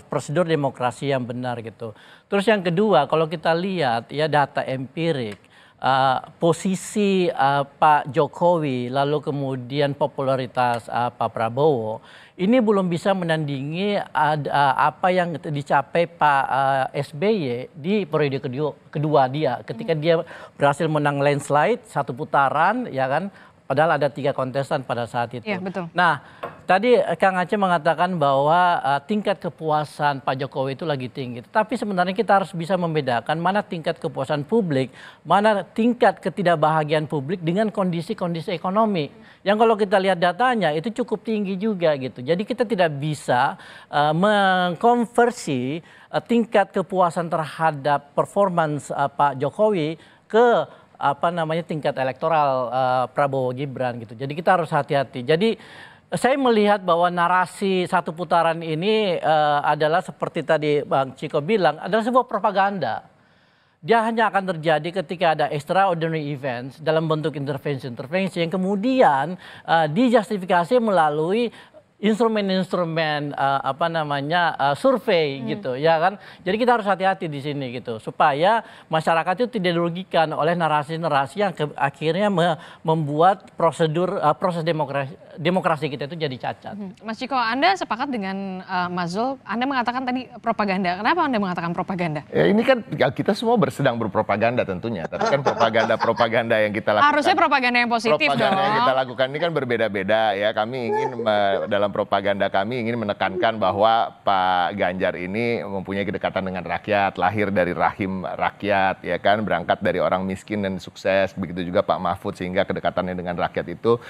prosedur demokrasi yang benar gitu. Terus yang kedua, kalau kita lihat ya data empirik, posisi Pak Jokowi lalu kemudian popularitas Pak Prabowo ini belum bisa menandingi apa yang dicapai Pak SBY di periode kedua dia ketika dia berhasil menang landslide satu putaran ya kan Padahal ada 3 kontestan pada saat itu. Iya, betul. Nah, tadi Kang Aceh mengatakan bahwa tingkat kepuasan Pak Jokowi itu lagi tinggi. Tapi sebenarnya kita harus bisa membedakan mana tingkat kepuasan publik, mana tingkat ketidakbahagiaan publik dengan kondisi-kondisi ekonomi. Yang kalau kita lihat datanya itu cukup tinggi juga gitu. Jadi kita tidak bisa mengkonversi tingkat kepuasan terhadap performance Pak Jokowi ke tingkat elektoral Prabowo Gibran gitu. Jadi kita harus hati-hati. Jadi saya melihat bahwa narasi satu putaran ini adalah seperti tadi Bang Ciko bilang, adalah sebuah propaganda. Dia hanya akan terjadi ketika ada extraordinary events dalam bentuk intervensi yang kemudian dijustifikasi melalui instrumen-instrumen survei gitu ya kan. Jadi kita harus hati-hati di sini gitu supaya masyarakat itu tidak dirugikan oleh narasi-narasi yang akhirnya membuat proses demokrasi kita itu jadi cacat. Mas Ciko, Anda sepakat dengan Mas Zul? Anda mengatakan tadi propaganda. Kenapa Anda mengatakan propaganda? Ya, ini kan kita semua sedang berpropaganda tentunya. Tapi kan propaganda yang kita lakukan. Harusnya propaganda yang positif dong. Propaganda yang kita lakukan ini kan berbeda-beda ya. Kami ingin dalam propaganda kami ingin menekankan bahwa Pak Ganjar ini mempunyai kedekatan dengan rakyat, lahir dari rahim rakyat, ya kan, berangkat dari orang miskin dan sukses. Begitu juga Pak Mahfud, sehingga kedekatannya dengan rakyat itu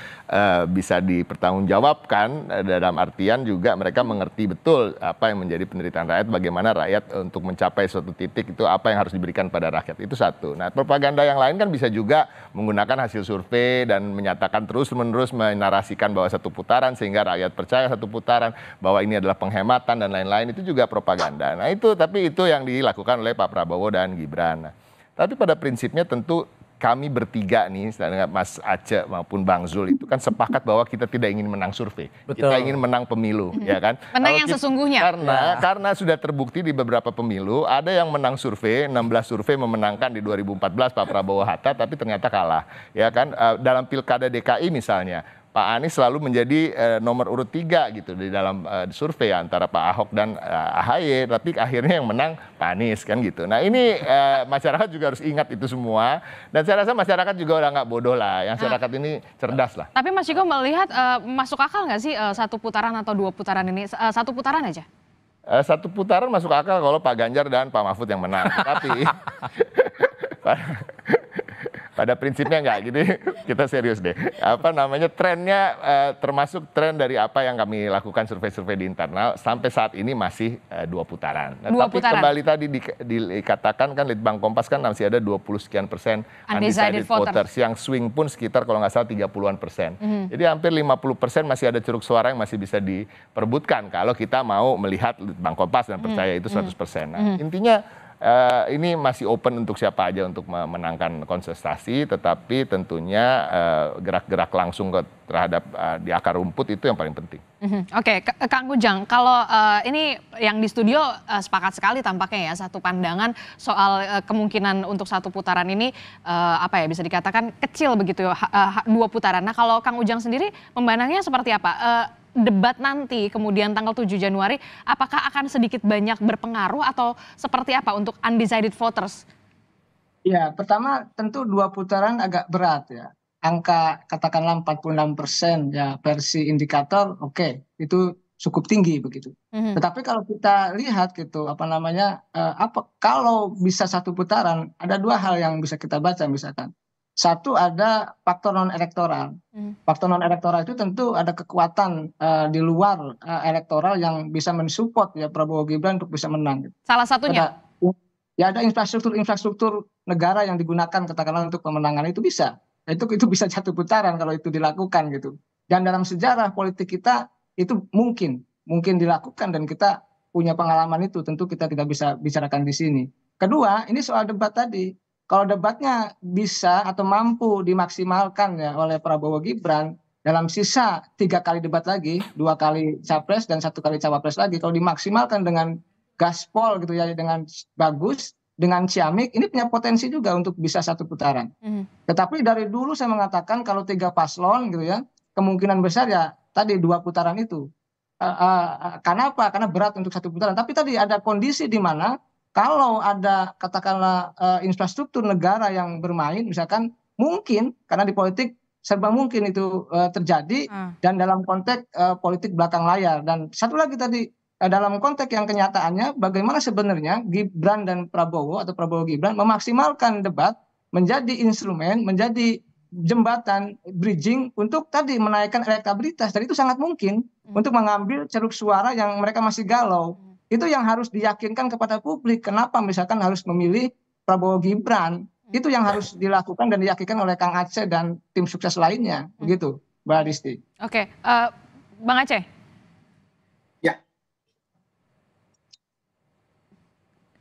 bisa dipertanggungjawabkan dalam artian juga mereka mengerti betul apa yang menjadi penderitaan rakyat, bagaimana rakyat untuk mencapai suatu titik itu apa yang harus diberikan pada rakyat. Itu satu. Nah, propaganda yang lain kan bisa juga menggunakan hasil survei dan menyatakan terus-menerus menarasikan bahwa satu putaran sehingga rakyat percaya satu putaran, bahwa ini adalah penghematan dan lain-lain, itu juga propaganda. Nah tapi itu yang dilakukan oleh Pak Prabowo dan Gibran. Nah, tapi pada prinsipnya tentu kami bertiga nih, dengan Mas Aceh maupun Bang Zul itu kan sepakat bahwa kita tidak ingin menang survei. Betul. Kita ingin menang pemilu, ya kan? Menang yang sesungguhnya. Karena sudah terbukti di beberapa pemilu, ada yang menang survei, 16 survei memenangkan di 2014 Pak Prabowo Hatta, tapi ternyata kalah. Ya kan? Dalam Pilkada DKI misalnya, Pak Anies selalu menjadi nomor urut 3 gitu di dalam survei antara Pak Ahok dan AHY, tapi akhirnya yang menang Pak Anies kan gitu. Nah ini masyarakat juga harus ingat itu semua, dan saya rasa masyarakat juga udah nggak bodoh lah, yang masyarakat ini cerdas lah. Tapi Mas Ciko melihat masuk akal nggak sih satu putaran atau 2 putaran ini? Satu putaran aja? Satu putaran masuk akal kalau Pak Ganjar dan Pak Mahfud yang menang, tapi pada prinsipnya enggak, gitu. Kita serius deh. Trennya termasuk tren dari apa yang kami lakukan survei-survei di internal sampai saat ini masih 2 putaran. Nah, tapi kembali tadi dikatakan kan Litbang Kompas kan masih ada 20 sekian persen undecided voters, yang swing pun sekitar kalau nggak salah 30-an%. Jadi hampir 50% masih ada ceruk suara yang masih bisa diperebutkan kalau kita mau melihat Litbang Kompas dan percaya itu 100%. Nah, intinya ini masih open untuk siapa aja untuk memenangkan kontestasi, tetapi tentunya gerak-gerak langsung terhadap di akar rumput itu yang paling penting. Oke, Kang Ujang, kalau ini yang di studio sepakat sekali tampaknya ya, satu pandangan soal kemungkinan untuk satu putaran ini bisa dikatakan kecil begitu, 2 putaran. Nah, kalau Kang Ujang sendiri memandangnya seperti apa? Debat nanti kemudian tanggal 7 Januari apakah akan sedikit banyak berpengaruh atau seperti apa untuk undecided voters? Ya, pertama tentu 2 putaran agak berat ya. Angka katakanlah 46% ya versi indikator, oke, itu cukup tinggi begitu. Tetapi kalau kita lihat gitu kalau bisa satu putaran, ada 2 hal yang bisa kita baca misalkan. Satu, ada faktor non-elektoral. Faktor non-elektoral itu tentu ada kekuatan di luar elektoral yang bisa mensupport ya Prabowo Gibran untuk bisa menang. Salah satunya? Ada infrastruktur negara yang digunakan katakanlah untuk pemenangan, itu bisa. Itu bisa satu putaran kalau itu dilakukan gitu. Dan dalam sejarah politik kita itu mungkin dilakukan dan kita punya pengalaman itu, tentu kita tidak bisa bicarakan di sini. Kedua, ini soal debat tadi. Kalau debatnya bisa atau mampu dimaksimalkan ya oleh Prabowo Gibran dalam sisa 3 kali debat lagi, 2 kali capres dan 1 kali cawapres lagi, kalau dimaksimalkan dengan gaspol gitu ya, dengan bagus, dengan ciamik, ini punya potensi juga untuk bisa satu putaran. Tetapi dari dulu saya mengatakan kalau 3 paslon gitu ya, kemungkinan besar ya tadi 2 putaran itu. Karena apa? Karena berat untuk satu putaran. Tapi tadi ada kondisi di mana kalau ada katakanlah infrastruktur negara yang bermain, misalkan mungkin karena di politik serba mungkin itu terjadi dan dalam konteks politik belakang layar. Dan satu lagi tadi dalam konteks yang kenyataannya bagaimana sebenarnya Gibran dan Prabowo atau Prabowo Gibran memaksimalkan debat menjadi instrumen, menjadi jembatan bridging untuk tadi menaikkan elektabilitas, dan itu sangat mungkin untuk mengambil ceruk suara yang mereka masih galau. Itu yang harus diyakinkan kepada publik. Kenapa misalkan harus memilih Prabowo Gibran? Itu yang harus dilakukan dan diyakinkan oleh Kang Aceh dan tim sukses lainnya. Begitu, Mbak Adisti. Oke, Bang Aceh. Ya.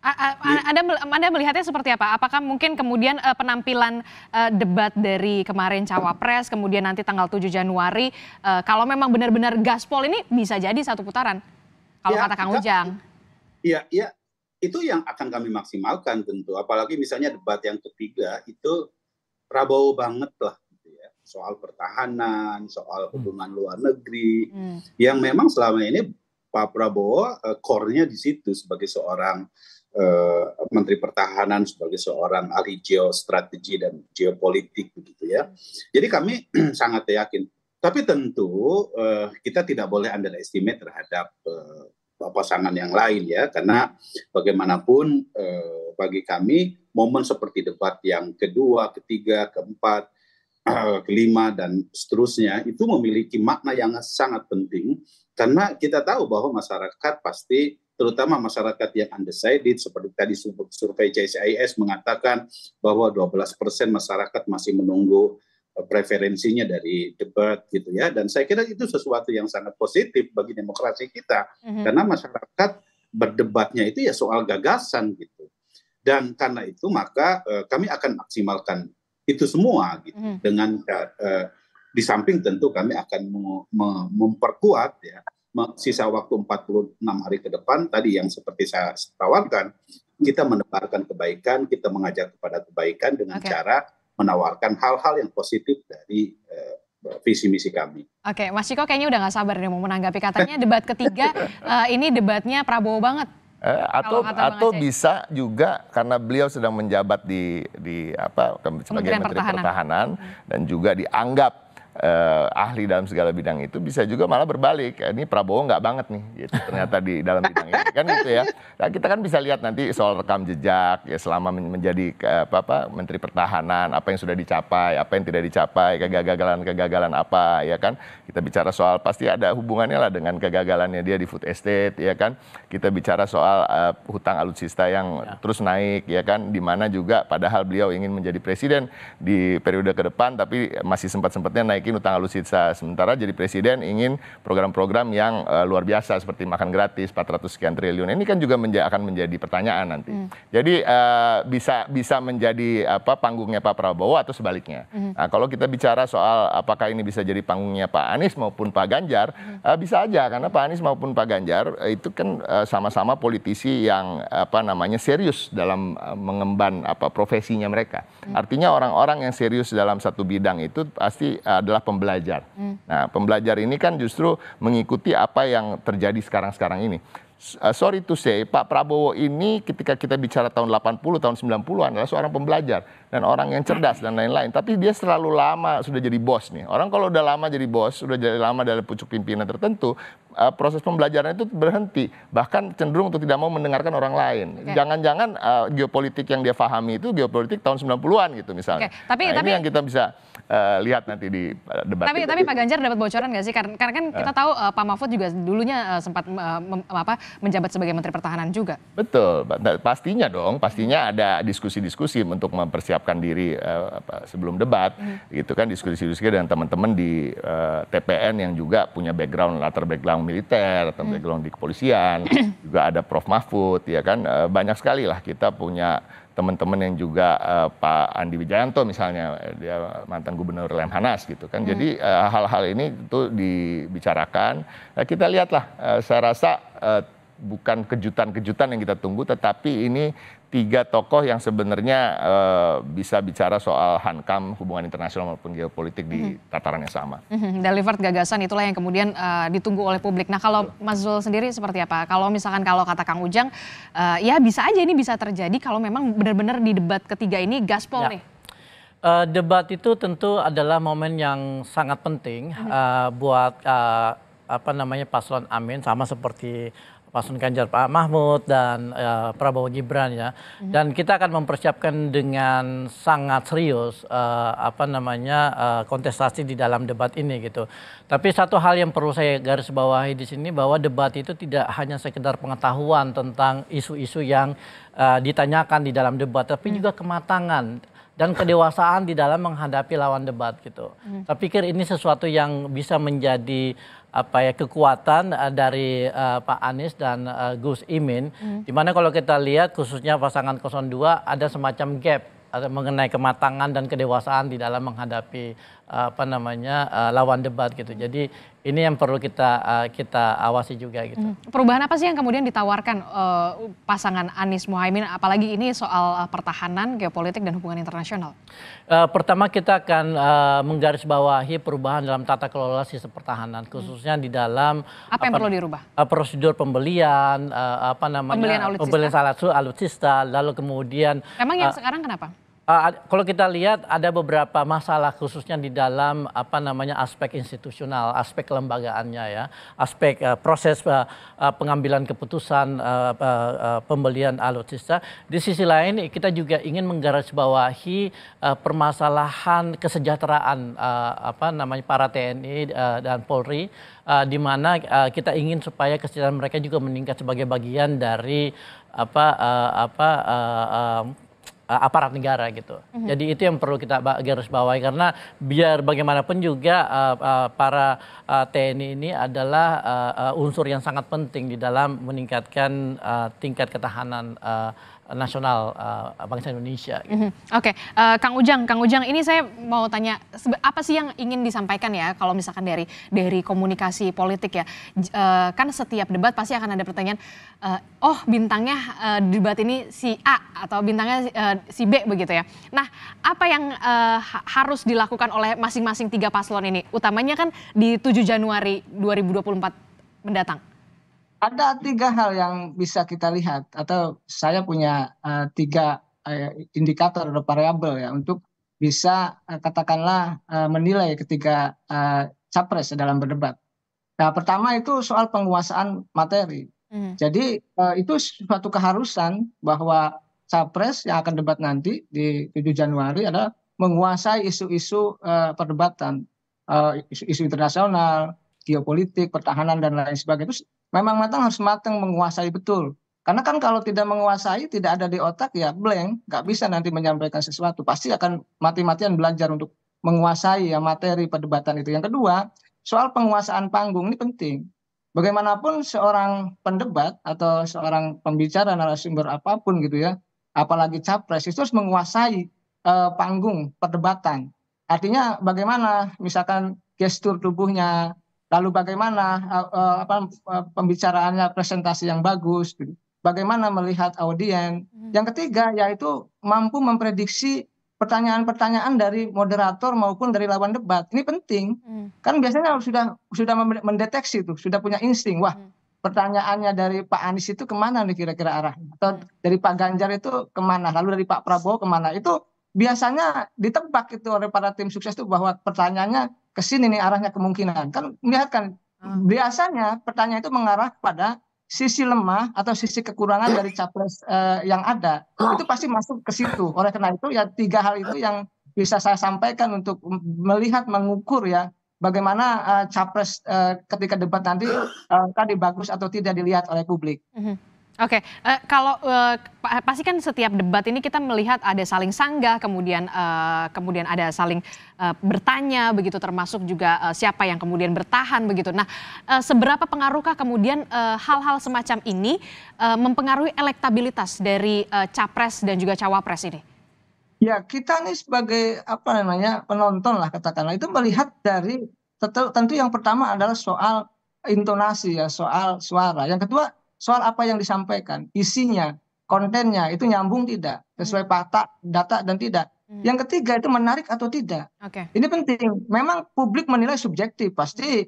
Anda melihatnya seperti apa? Apakah mungkin kemudian penampilan debat dari kemarin Cawapres, kemudian nanti tanggal 7 Januari, kalau memang benar-benar gaspol ini bisa jadi satu putaran? Kalau kata Kang Ujang. Iya, itu yang akan kami maksimalkan tentu. Apalagi misalnya debat yang ketiga itu Prabowo banget lah. Gitu ya. Soal pertahanan, soal hubungan luar negeri. Yang memang selama ini Pak Prabowo core-nya di situ sebagai seorang Menteri Pertahanan, sebagai seorang ahli geostrategi dan geopolitik begitu ya. Jadi kami sangat yakin. Tapi tentu kita tidak boleh underestimate terhadap pasangan yang lain ya, karena bagaimanapun bagi kami momen seperti debat yang kedua, ketiga, keempat, kelima dan seterusnya itu memiliki makna yang sangat penting, karena kita tahu bahwa masyarakat pasti, terutama masyarakat yang undecided, seperti tadi survei CSIS mengatakan bahwa 12% masyarakat masih menunggu preferensinya dari debat gitu ya, dan saya kira itu sesuatu yang sangat positif bagi demokrasi kita, karena masyarakat berdebatnya itu ya soal gagasan gitu, dan karena itu maka kami akan maksimalkan itu semua gitu, dengan di samping tentu kami akan memperkuat ya sisa waktu 46 hari ke depan tadi yang seperti saya tawarkan, kita menebarkan kebaikan, kita mengajak kepada kebaikan dengan cara menawarkan hal-hal yang positif dari visi misi kami. Oke, Mas Ciko kayaknya udah nggak sabar nih mau menanggapi, katanya debat ketiga ini debatnya Prabowo banget. Atau bisa juga karena beliau sedang menjabat di sebagai Menteri Pertahanan dan juga dianggap ahli dalam segala bidang itu, bisa juga malah berbalik, ini Prabowo nggak banget nih gitu ternyata di dalam bidang ini kan gitu ya. Nah, kita kan bisa lihat nanti soal rekam jejak ya selama menjadi Menteri Pertahanan, apa yang sudah dicapai, apa yang tidak dicapai, kegagalan apa ya kan. Kita bicara soal pasti ada hubungannya lah dengan kegagalannya dia di food estate ya kan. Kita bicara soal hutang alutsista yang terus naik ya kan, di mana juga padahal beliau ingin menjadi presiden di periode ke depan tapi masih sempat-sempatnya naik utang alutsista, sementara jadi presiden ingin program-program yang luar biasa seperti makan gratis 400 sekian triliun. Ini kan juga akan menjadi pertanyaan nanti. Jadi bisa menjadi panggungnya Pak Prabowo atau sebaliknya. Nah, kalau kita bicara soal apakah ini bisa jadi panggungnya Pak Anies maupun Pak Ganjar, bisa aja, karena Pak Anies maupun Pak Ganjar itu kan sama-sama politisi yang serius dalam mengemban profesinya mereka. Artinya orang-orang yang serius dalam satu bidang itu pasti adalah pembelajar. Nah, pembelajar ini kan justru mengikuti apa yang terjadi sekarang-sekarang ini. Sorry to say, Pak Prabowo ini ketika kita bicara tahun 80, tahun 90-an adalah seorang pembelajar dan orang yang cerdas dan lain-lain. Tapi dia terlalu lama sudah jadi bos nih. Orang kalau udah lama jadi bos, sudah jadi lama dalam pucuk pimpinan tertentu, proses pembelajaran itu berhenti. Bahkan cenderung untuk tidak mau mendengarkan orang lain. Jangan-jangan geopolitik yang dia pahami itu geopolitik tahun 90-an gitu misalnya. Tapi ini yang kita bisa lihat nanti di debat. Tapi Pak Ganjar dapat bocoran nggak sih? Karena kan kita tahu Pak Mahfud juga dulunya sempat menjabat sebagai Menteri Pertahanan juga. Betul, pastinya dong. Pastinya ada diskusi-diskusi untuk mempersiapkan diri sebelum debat. Gitu kan, diskusi-diskusi dengan teman-teman di TPN yang juga punya latar background militer atau background di kepolisian. Juga ada Prof Mahfud, ya kan. Banyak sekali lah kita punya teman-teman yang juga Pak Andi Wijayanto misalnya, dia mantan gubernur Lemhanas gitu kan. Jadi hal-hal ini itu dibicarakan. Kita lihatlah, saya rasa bukan kejutan-kejutan yang kita tunggu, tetapi ini 3 tokoh yang sebenarnya bisa bicara soal hankam, hubungan internasional maupun geopolitik di tataran yang sama. Delivered gagasan itulah yang kemudian ditunggu oleh publik. Nah, kalau Mas Zul sendiri seperti apa? Kalau misalkan kalau kata Kang Ujang, ya bisa aja ini bisa terjadi kalau memang benar-benar di debat ketiga ini gaspol nih. Debat itu tentu adalah momen yang sangat penting buat paslon Amin, sama seperti paslon Ganjar Pak Mahfud dan Prabowo Gibran ya. Dan kita akan mempersiapkan dengan sangat serius kontestasi di dalam debat ini gitu. Tapi satu hal yang perlu saya garis bawahi di sini, bahwa debat itu tidak hanya sekedar pengetahuan tentang isu-isu yang ditanyakan di dalam debat, tapi juga kematangan dan kedewasaan di dalam menghadapi lawan debat gitu. Saya pikir ini sesuatu yang bisa menjadi kekuatan dari Pak Anies dan Gus Imin, dimana kalau kita lihat khususnya pasangan 02 ada semacam gap mengenai kematangan dan kedewasaan di dalam menghadapi lawan debat gitu. Jadi ini yang perlu kita awasi juga gitu. Perubahan apa sih yang kemudian ditawarkan pasangan Anies Muhaimin, apalagi ini soal pertahanan, geopolitik dan hubungan internasional? Pertama kita akan menggarisbawahi perubahan dalam tata kelola sistem pertahanan, khususnya di dalam apa yang perlu dirubah? Prosedur pembelian, pembelian alutsista, lalu kemudian. Memang yang sekarang kenapa? Kalau kita lihat ada beberapa masalah khususnya di dalam aspek institusional, aspek kelembagaannya ya, aspek proses pengambilan keputusan pembelian alutsista. Di sisi lain kita juga ingin menggarisbawahi permasalahan kesejahteraan para TNI dan Polri, di mana kita ingin supaya kesejahteraan mereka juga meningkat sebagai bagian dari aparat negara gitu. Jadi itu yang perlu kita garis bawahi, karena biar bagaimanapun juga para TNI ini adalah unsur yang sangat penting di dalam meningkatkan tingkat ketahanan nasional bangsa Indonesia. Gitu. Oke, Kang Ujang, ini saya mau tanya, apa sih yang ingin disampaikan ya kalau misalkan dari komunikasi politik ya? Kan setiap debat pasti akan ada pertanyaan, bintangnya debat ini si A atau bintangnya si B begitu ya. Nah, apa yang harus dilakukan oleh masing-masing 3 paslon ini? Utamanya kan di 7 Januari 2024 mendatang. Ada 3 hal yang bisa kita lihat, atau saya punya 3 indikator atau variabel ya untuk bisa katakanlah menilai ketika capres dalam berdebat. Nah, pertama itu soal penguasaan materi. Jadi itu suatu keharusan bahwa capres yang akan debat nanti di 7 Januari adalah menguasai isu-isu perdebatan, isu-isu internasional, geopolitik, pertahanan dan lain sebagainya. Itu memang harus matang menguasai betul. Karena kan kalau tidak menguasai, tidak ada di otak ya blank, nggak bisa nanti menyampaikan sesuatu. Pasti akan mati-matian belajar untuk menguasai ya materi perdebatan itu. Yang kedua, soal penguasaan panggung ini penting. Bagaimanapun seorang pendebat atau seorang pembicara narasumber apapun gitu ya, apalagi capres itu harus menguasai panggung perdebatan. Artinya bagaimana misalkan gestur tubuhnya, lalu bagaimana pembicaraannya, presentasi yang bagus, gitu. Bagaimana melihat audiens. Yang ketiga yaitu mampu memprediksi pertanyaan-pertanyaan dari moderator maupun dari lawan debat. Ini penting. Kan biasanya sudah mendeteksi itu, sudah punya insting. Wah, pertanyaannya dari Pak Anies itu kemana nih kira-kira arahnya? Atau dari Pak Ganjar itu kemana? Lalu dari Pak Prabowo kemana? Itu biasanya ditebak itu oleh para tim sukses itu bahwa pertanyaannya ke sini nih arahnya, kemungkinan. Kan melihat kan biasanya pertanyaan itu mengarah pada sisi lemah atau sisi kekurangan dari capres yang ada. Itu pasti masuk ke situ. Oleh karena itu ya 3 hal itu yang bisa saya sampaikan untuk melihat, mengukur ya bagaimana capres ketika debat nanti tadi bagus atau tidak dilihat oleh publik. Oke, kalau pasti kan setiap debat ini kita melihat ada saling sanggah, kemudian ada saling bertanya begitu, termasuk juga siapa yang kemudian bertahan begitu. Nah, seberapa pengaruhkah kemudian hal-hal semacam ini mempengaruhi elektabilitas dari capres dan juga cawapres ini? Ya, kita nih sebagai penonton lah katakanlah, itu melihat dari tentu yang pertama adalah soal intonasi ya, soal suara. Yang kedua soal apa yang disampaikan, isinya, kontennya itu nyambung tidak, sesuai fakta, data dan tidak. Yang ketiga itu menarik atau tidak. Ini penting. Memang publik menilai subjektif, pasti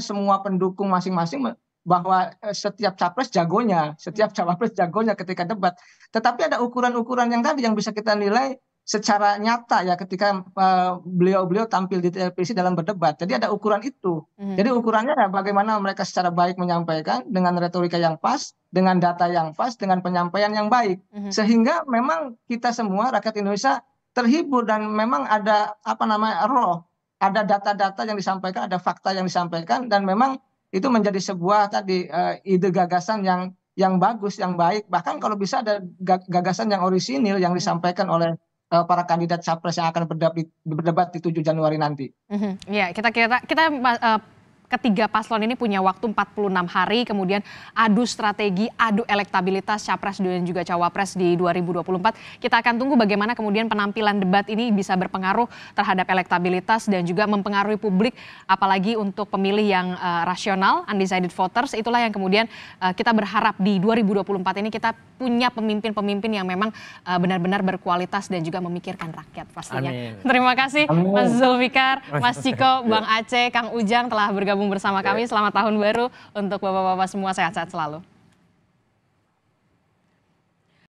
semua pendukung masing-masing bahwa setiap capres jagonya, setiap cawapres jagonya ketika debat. Tetapi ada ukuran-ukuran yang tadi yang bisa kita nilai secara nyata ya ketika beliau-beliau tampil di televisi dalam berdebat. Jadi ada ukuran itu. Jadi ukurannya ya bagaimana mereka secara baik menyampaikan dengan retorika yang pas, dengan data yang pas, dengan penyampaian yang baik. Sehingga memang kita semua rakyat Indonesia terhibur dan memang ada ada data-data yang disampaikan, ada fakta yang disampaikan dan memang itu menjadi sebuah tadi ide gagasan yang bagus, yang baik. Bahkan kalau bisa ada gagasan yang orisinil yang disampaikan oleh para kandidat capres yang akan berdebat di 7 Januari nanti. Ya, kita ketiga paslon ini punya waktu 46 hari, kemudian adu strategi, adu elektabilitas capres dan juga cawapres di 2024. Kita akan tunggu bagaimana kemudian penampilan debat ini bisa berpengaruh terhadap elektabilitas dan juga mempengaruhi publik, apalagi untuk pemilih yang rasional, undecided voters. Itulah yang kemudian kita berharap di 2024 ini kita punya pemimpin-pemimpin yang memang benar-benar berkualitas dan juga memikirkan rakyat pastinya. Amin. Terima kasih Mas Zulfikar, Mas Ciko, Bang Aceh, Kang Ujang telah bergabung bersama kami. Selamat tahun baru untuk bapak-bapak semua, sehat-sehat selalu.